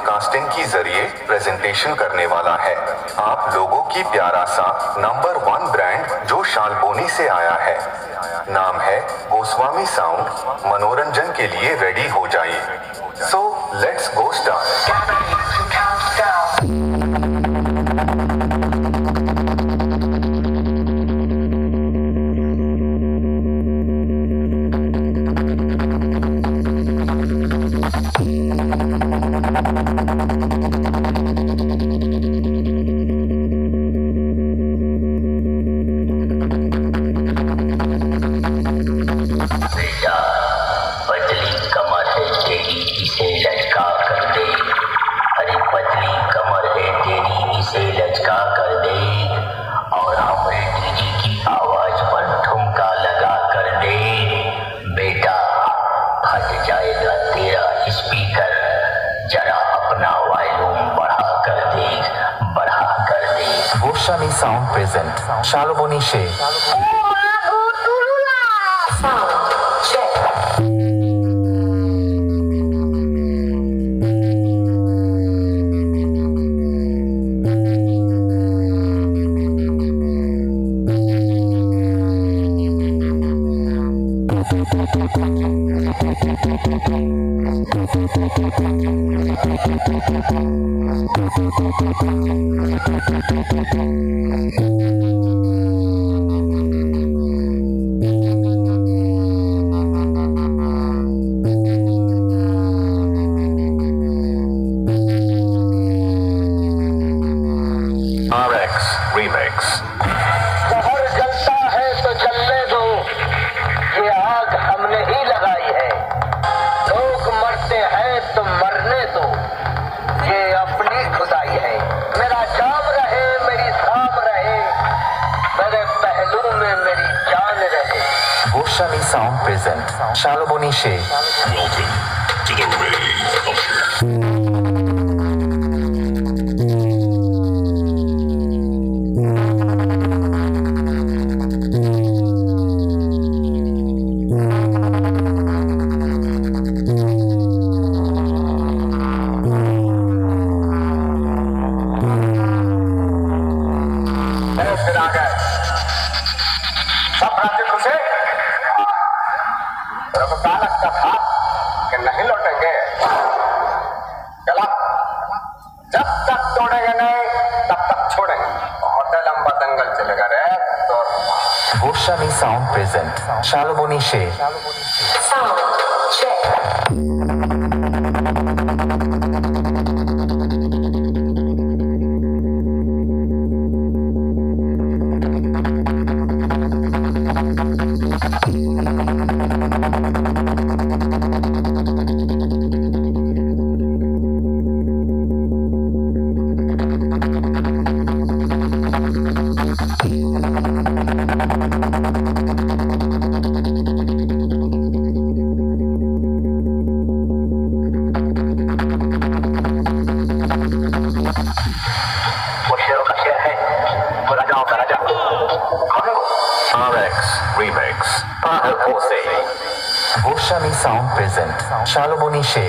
Casting के जरिए presentation करने वाला है आप लोगों की प्यारा सा नंबर 1 ब्रांड जो शालबोनी से आया है। नाम है गोस्वामी साउंड। मनोरंजन के लिए रेडी हो जाइए। So let's go start. Goswami sound present Shaloboni She Remix। शहर जलता है तो जलने दो, ये आग हमने ही लगाई है। लोग मरते हैं तो मरने दो, ये अपनी खुदाई है। मेरा जाम रहे, मेरी शाम रहे, मेरे पहलू में मेरी जान रहे। Goswami sound present Shaloboni She Welcome to the reign culture. सब राज्य खुशे रखता लगता था कि नहीं लौटेंगे। चला, जब तक तोड़ेंगे नहीं तब तक छोड़ेंगे। बहुत लंबा दंगल चलेगा रे। तो Goswami sound present Shaloboni She Sound check. Remix। Goswami sound present Shaloboni She